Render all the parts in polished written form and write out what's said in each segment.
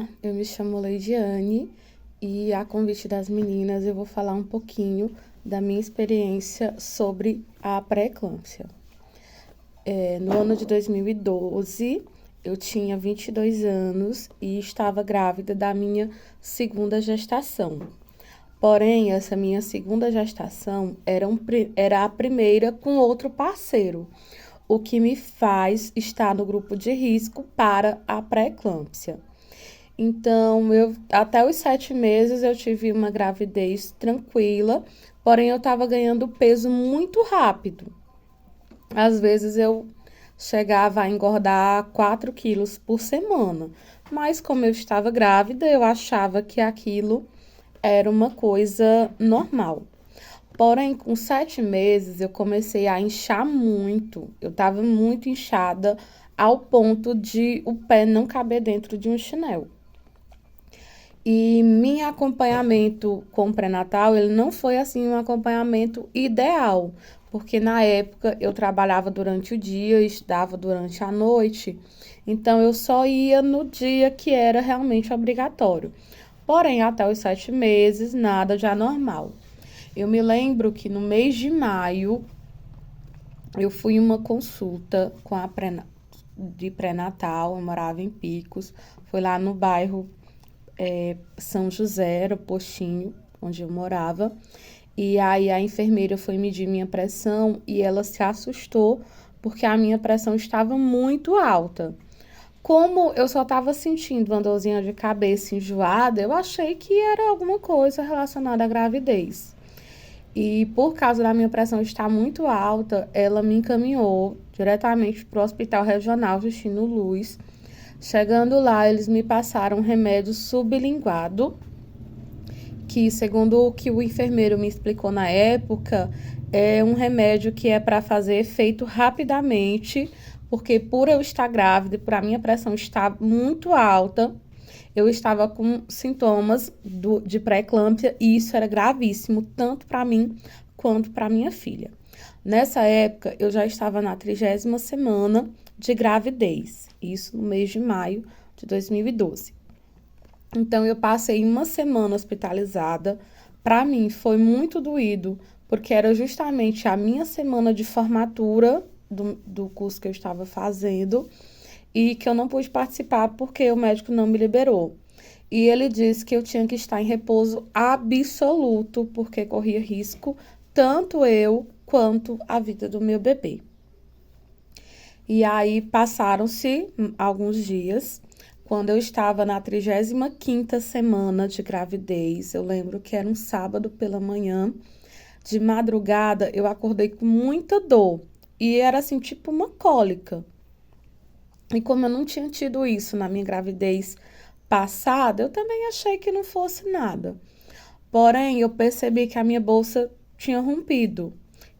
Olá, eu me chamo Leidiane e, a convite das meninas, eu vou falar um pouquinho da minha experiência sobre a pré-eclâmpsia. No ano de 2012, eu tinha 22 anos e estava grávida da minha segunda gestação. Porém, essa minha segunda gestação era a primeira com outro parceiro, o que me faz estar no grupo de risco para a pré-eclâmpsia. Então, até os 7 meses eu tive uma gravidez tranquila, porém eu estava ganhando peso muito rápido. Às vezes eu chegava a engordar 4 quilos por semana, mas como eu estava grávida, eu achava que aquilo era uma coisa normal. Porém, com 7 meses, eu comecei a inchar muito. Eu estava muito inchada ao ponto de o pé não caber dentro de um chinelo. E meu acompanhamento com o pré-natal, ele não foi assim um acompanhamento ideal, porque na época eu trabalhava durante o dia, estudava durante a noite, então eu só ia no dia que era realmente obrigatório. Porém, até os 7 meses, nada de anormal. Eu me lembro que no mês de maio, eu fui em uma consulta com a de pré-natal, eu morava em Picos, foi lá no bairro São José, era o postinho onde eu morava. E aí a enfermeira foi medir minha pressão e ela se assustou porque a minha pressão estava muito alta. Como eu só estava sentindo uma dorzinha de cabeça enjoada, eu achei que era alguma coisa relacionada à gravidez. E por causa da minha pressão estar muito alta, ela me encaminhou diretamente para o Hospital Regional Justino Luz. Chegando lá, eles me passaram um remédio sublinguado, que, segundo o que o enfermeiro me explicou na época, é um remédio que é para fazer efeito rapidamente, porque por eu estar grávida, por a minha pressão estar muito alta, eu estava com sintomas de pré-eclâmpsia e isso era gravíssimo, tanto para mim quanto para minha filha. Nessa época, eu já estava na 30ª semana de gravidez, isso no mês de maio de 2012. Então, eu passei uma semana hospitalizada. Para mim, foi muito doído, porque era justamente a minha semana de formatura do curso que eu estava fazendo e que eu não pude participar porque o médico não me liberou. E ele disse que eu tinha que estar em repouso absoluto, porque corria risco tanto eu quanto a vida do meu bebê. E aí passaram-se alguns dias. Quando eu estava na 35ª semana de gravidez, eu lembro que era um sábado pela manhã, de madrugada eu acordei com muita dor. E era assim, tipo uma cólica. E como eu não tinha tido isso na minha gravidez passada, eu também achei que não fosse nada. Porém, eu percebi que a minha bolsa tinha rompido.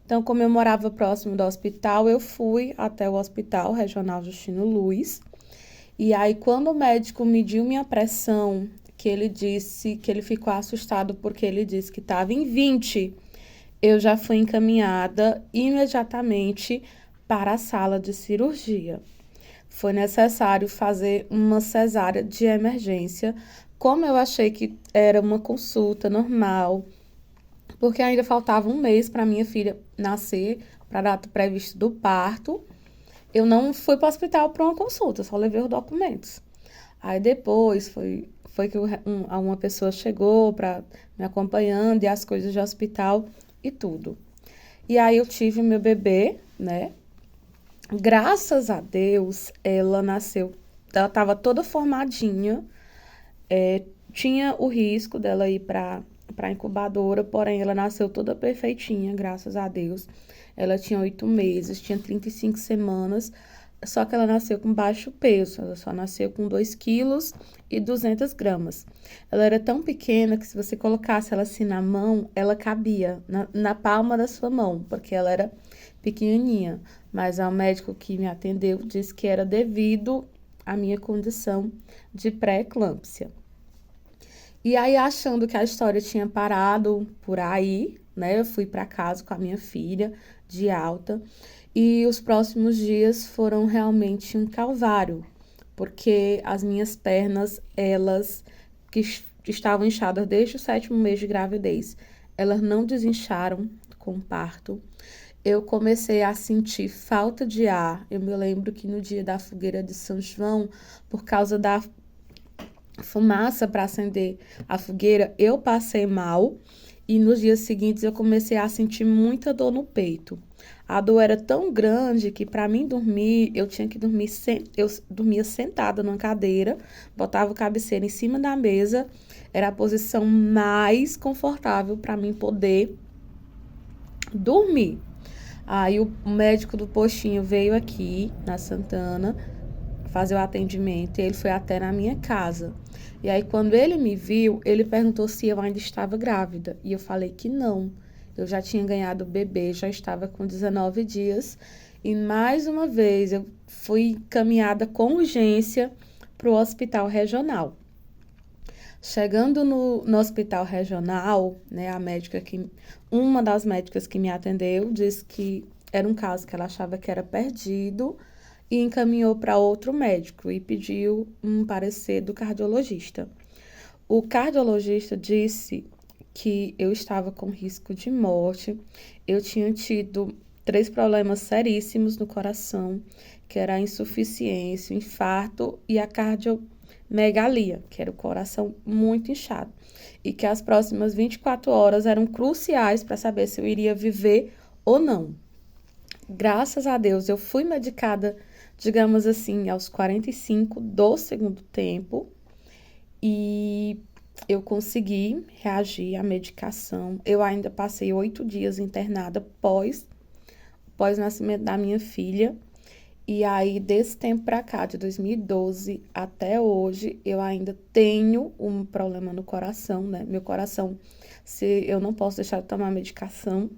Então, como eu morava próximo do hospital, eu fui até o Hospital Regional Justino Luz. E aí, quando o médico mediu minha pressão, que ele disse que ele ficou assustado porque ele disse que estava em 20, eu já fui encaminhada imediatamente para a sala de cirurgia. Foi necessário fazer uma cesárea de emergência, como eu achei que era uma consulta normal, porque ainda faltava um mês para minha filha nascer, para a data prevista do parto. Eu não fui para o hospital para uma consulta, só levei os documentos. Aí depois foi que uma pessoa chegou para me acompanhando e as coisas de hospital e tudo. E aí eu tive meu bebê, né? Graças a Deus, ela nasceu, ela estava toda formadinha, tinha o risco dela ir para a incubadora, porém ela nasceu toda perfeitinha, graças a Deus. Ela tinha 8 meses, tinha 35 semanas, só que ela nasceu com baixo peso, ela só nasceu com 2 quilos e 200 gramas. Ela era tão pequena que se você colocasse ela assim na mão, ela cabia na palma da sua mão, porque ela era pequenininha. Mas o médico que me atendeu disse que era devido à minha condição de pré-eclâmpsia. E aí, achando que a história tinha parado por aí, né? Eu fui para casa com a minha filha de alta e os próximos dias foram realmente um calvário, porque as minhas pernas, elas que estavam inchadas desde o 7º mês de gravidez, elas não desincharam com o parto. Eu comecei a sentir falta de ar. Eu me lembro que no dia da fogueira de São João, por causa da fumaça para acender a fogueira, eu passei mal e nos dias seguintes eu comecei a sentir muita dor no peito. A dor era tão grande que para mim dormir, eu tinha que dormir, eu dormia sentada numa cadeira, botava o cabeceira em cima da mesa, era a posição mais confortável para mim poder dormir. Aí o médico do postinho veio aqui na Santana fazer o atendimento e ele foi até na minha casa. E aí, quando ele me viu, ele perguntou se eu ainda estava grávida. E eu falei que não. Eu já tinha ganhado o bebê, já estava com 19 dias. E mais uma vez, eu fui encaminhada com urgência para o hospital regional. Chegando no hospital regional, né, uma das médicas que me atendeu disse que era um caso que ela achava que era perdido e encaminhou para outro médico e pediu um parecer do cardiologista. O cardiologista disse que eu estava com risco de morte, eu tinha tido 3 problemas seríssimos no coração, que era a insuficiência, o infarto e a cardiomegalia, que era o coração muito inchado, e que as próximas 24 horas eram cruciais para saber se eu iria viver ou não. Graças a Deus, eu fui medicada, digamos assim, aos 45 do segundo tempo e eu consegui reagir à medicação. Eu ainda passei 8 dias internada pós-nascimento da minha filha. E aí, desse tempo para cá, de 2012 até hoje, eu ainda tenho um problema no coração, né? Meu coração, se eu não posso deixar de tomar medicação.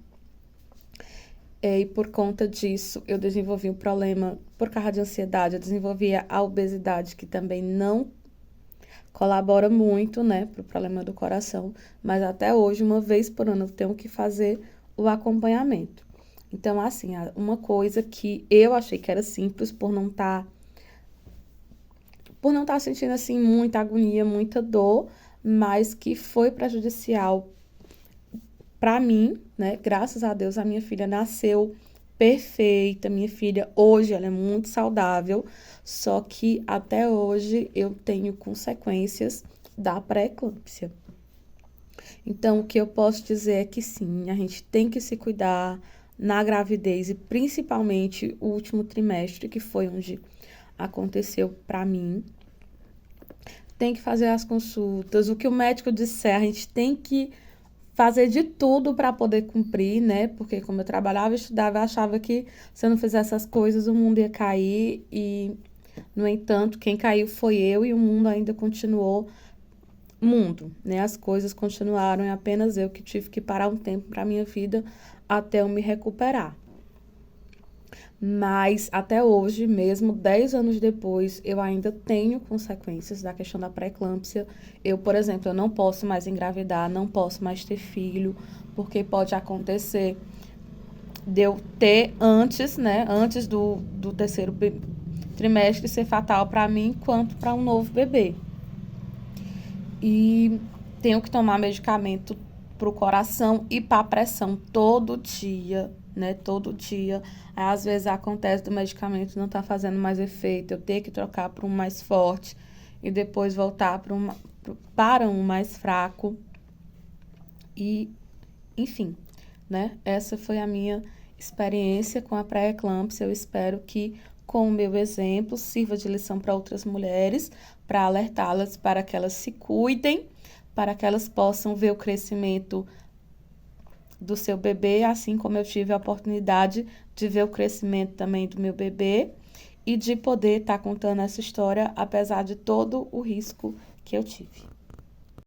E por conta disso, eu desenvolvi um problema por causa de ansiedade. Eu desenvolvi a obesidade, que também não colabora muito, né, para o problema do coração. Mas até hoje, uma vez por ano, eu tenho que fazer o acompanhamento. Então, assim, uma coisa que eu achei que era simples por não estar sentindo, assim, muita agonia, muita dor, mas que foi prejudicial para mim, né? Graças a Deus, a minha filha nasceu perfeita. Minha filha, hoje, ela é muito saudável, só que até hoje eu tenho consequências da pré-eclâmpsia. Então, o que eu posso dizer é que sim, a gente tem que se cuidar na gravidez e principalmente o último trimestre, que foi onde aconteceu para mim. Tem que fazer as consultas, o que o médico disser, a gente tem que fazer de tudo para poder cumprir, né? Porque como eu trabalhava e estudava, eu achava que se eu não fizesse essas coisas, o mundo ia cair e, no entanto, quem caiu foi eu e o mundo ainda continuou mundo, né? As coisas continuaram e apenas eu que tive que parar um tempo para minha vida até eu me recuperar. Mas até hoje, mesmo 10 anos depois, eu ainda tenho consequências da questão da pré-eclâmpsia. Eu, por exemplo, eu não posso mais engravidar, não posso mais ter filho, porque pode acontecer de eu ter antes, né, antes do terceiro trimestre ser fatal para mim, quanto para um novo bebê. E tenho que tomar medicamento para o coração e para a pressão todo dia, né? Todo dia. Aí, às vezes acontece do medicamento não tá fazendo mais efeito, eu ter que trocar para um mais forte e depois voltar para um mais fraco. E, enfim, né? Essa foi a minha experiência com a pré-eclâmpsia. Eu espero que, com o meu exemplo, sirva de lição para outras mulheres, para alertá-las para que elas se cuidem, para que elas possam ver o crescimento do seu bebê, assim como eu tive a oportunidade de ver o crescimento também do meu bebê e de poder estar contando essa história, apesar de todo o risco que eu tive.